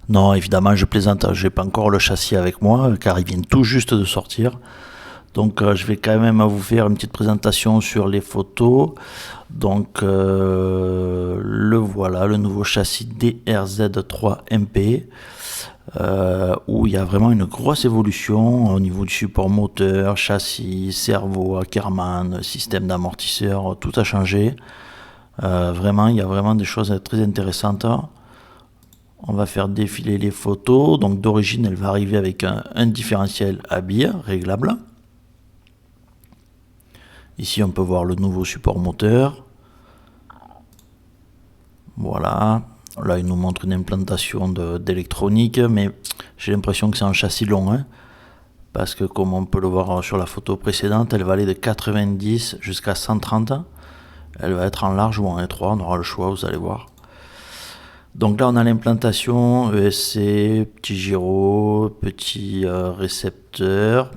Non, évidemment, je plaisante, j'ai pas encore le châssis avec moi car il vient tout juste de sortir. Donc je vais quand même vous faire une petite présentation sur les photos. Donc le voilà, le nouveau châssis DRZ3 MP où il y a vraiment une grosse évolution au niveau du support moteur, châssis, servo, Ackermann, système d'amortisseur, tout a changé. Vraiment, il y a vraiment des choses très intéressantes. On va faire défiler les photos. Donc d'origine, elle va arriver avec un différentiel à billes réglable. Ici, on peut voir le nouveau support moteur. Voilà. Là, il nous montre une implantation d'électronique, mais j'ai l'impression que c'est un châssis long, hein, parce que comme on peut le voir sur la photo précédente, elle va aller de 90 jusqu'à 130. Elle va être en large ou en étroit, on aura le choix, vous allez voir. Donc là, on a l'implantation ESC, petit gyro, petit récepteur.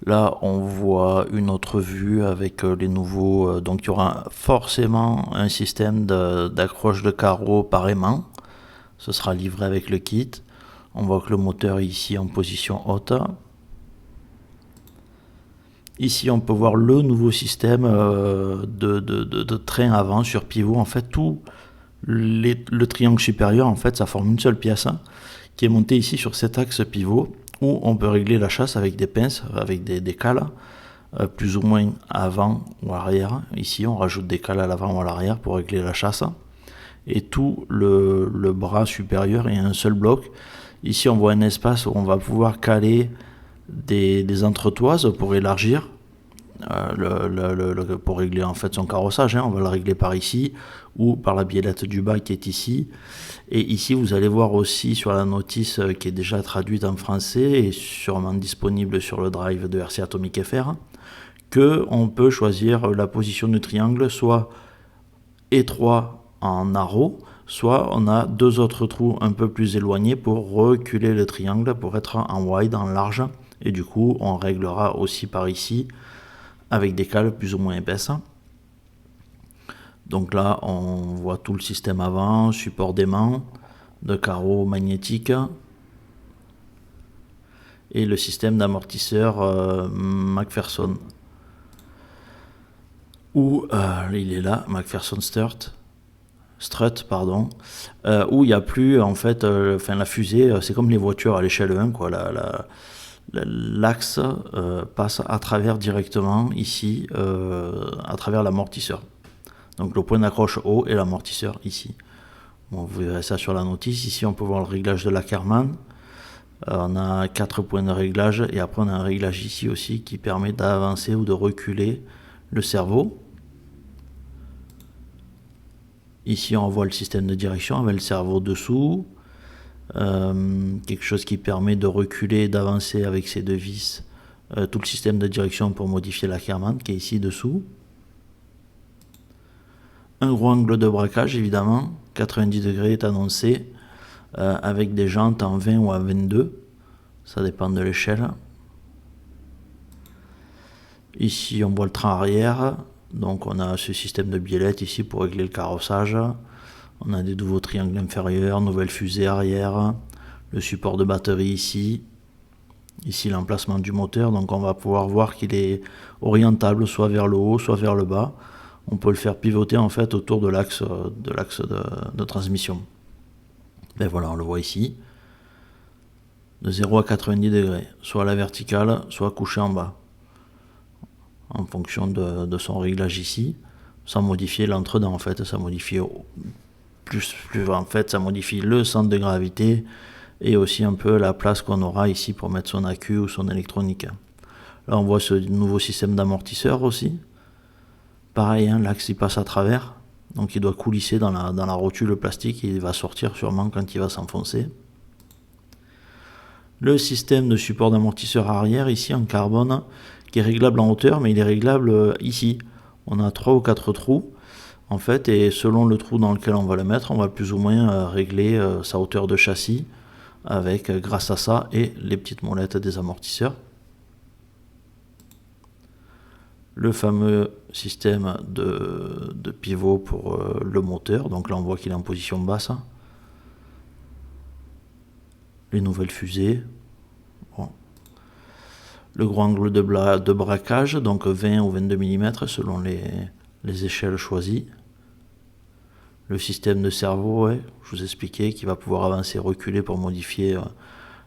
Là, on voit une autre vue avec les nouveaux. Donc, il y aura forcément un système d'accroche de carreaux par aimant. Ce sera livré avec le kit. On voit que le moteur est ici en position haute. Ici, on peut voir le nouveau système de train avant sur pivot. En fait, tout le triangle supérieur, en fait, ça forme une seule pièce qui est montée ici sur cet axe pivot où on peut régler la chasse avec des pinces, avec des cales, plus ou moins avant ou arrière. Ici, on rajoute des cales à l'avant ou à l'arrière pour régler la chasse. Et tout le bras supérieur est un seul bloc. Ici, on voit un espace où on va pouvoir caler des entretoises pour élargir, pour régler en fait son carrossage. On va le régler par ici ou par la biellette du bas qui est ici. Et ici, vous allez voir aussi sur la notice qui est déjà traduite en français et sûrement disponible sur le drive de RC Atomic FR, qu'on peut choisir la position du triangle, soit étroit en arrow, soit on a deux autres trous un peu plus éloignés pour reculer le triangle pour être en wide, en large. Et du coup, on réglera aussi par ici avec des cales plus ou moins épaisses. Donc là, on voit tout le système avant, support d'aimant, de carreaux magnétiques et le système d'amortisseur McPherson. Où il est là, McPherson Strut, pardon, où il n'y a plus en fait, la fusée, c'est comme les voitures à l'échelle 1, quoi. L'axe passe à travers directement ici, à travers l'amortisseur. Donc le point d'accroche haut et l'amortisseur ici. Bon, vous verrez ça sur la notice. Ici, on peut voir le réglage de l'Ackermann. On a 4 points de réglage et après on a un réglage ici aussi qui permet d'avancer ou de reculer le cerveau. Ici, on voit le système de direction avec le cerveau dessous. Quelque chose qui permet de reculer et d'avancer avec ces deux vis tout le système de direction pour modifier l'Ackermann qui est ici dessous. Un gros angle de braquage évidemment, 90 degrés est annoncé, avec des jantes en 20 ou en 22, ça dépend de l'échelle. Ici on voit le train arrière, donc on a ce système de biellette ici pour régler le carrossage. On a des nouveaux triangles inférieurs, nouvelle fusée arrière, le support de batterie ici. Ici l'emplacement du moteur, donc on va pouvoir voir qu'il est orientable soit vers le haut, soit vers le bas. On peut le faire pivoter en fait autour de l'axe de transmission. Ben voilà, on le voit ici. De 0 à 90 degrés, soit à la verticale, soit couché en bas. En fonction de son réglage ici, sans modifier l'entre-dedans en fait, ça modifie en fait, ça modifie le centre de gravité et aussi un peu la place qu'on aura ici pour mettre son accu ou son électronique. Là on voit ce nouveau système d'amortisseur aussi. Pareil, l'axe il passe à travers, donc il doit coulisser dans la rotule plastique et il va sortir sûrement quand il va s'enfoncer. Le système de support d'amortisseur arrière ici en carbone qui est réglable en hauteur, mais il est réglable ici. On a 3 ou 4 trous en fait, et selon le trou dans lequel on va le mettre, on va plus ou moins régler sa hauteur de châssis avec, grâce à ça, et les petites molettes des amortisseurs. Le fameux système de pivot pour le moteur, donc là on voit qu'il est en position basse. Les nouvelles fusées. Bon. Le gros angle de braquage, donc 20 ou 22 mm selon les échelles choisies. Le système de servo, ouais, je vous expliquais, qui va pouvoir avancer, reculer pour modifier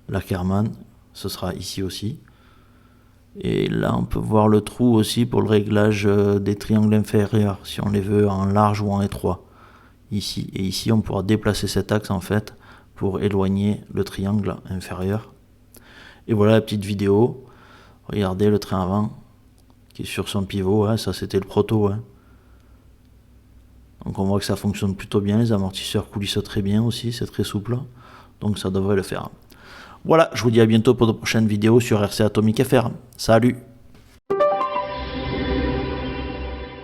l'Ackermann. Ce sera ici aussi. Et là, on peut voir le trou aussi pour le réglage des triangles inférieurs, si on les veut en large ou en étroit. Ici et ici, on pourra déplacer cet axe en fait pour éloigner le triangle inférieur. Et voilà la petite vidéo. Regardez le train avant qui est sur son pivot, hein, ça c'était le proto. Hein. Donc on voit que ça fonctionne plutôt bien, les amortisseurs coulissent très bien aussi, c'est très souple. Donc ça devrait le faire. Voilà, je vous dis à bientôt pour de prochaines vidéos sur RC Atomic FR. Salut!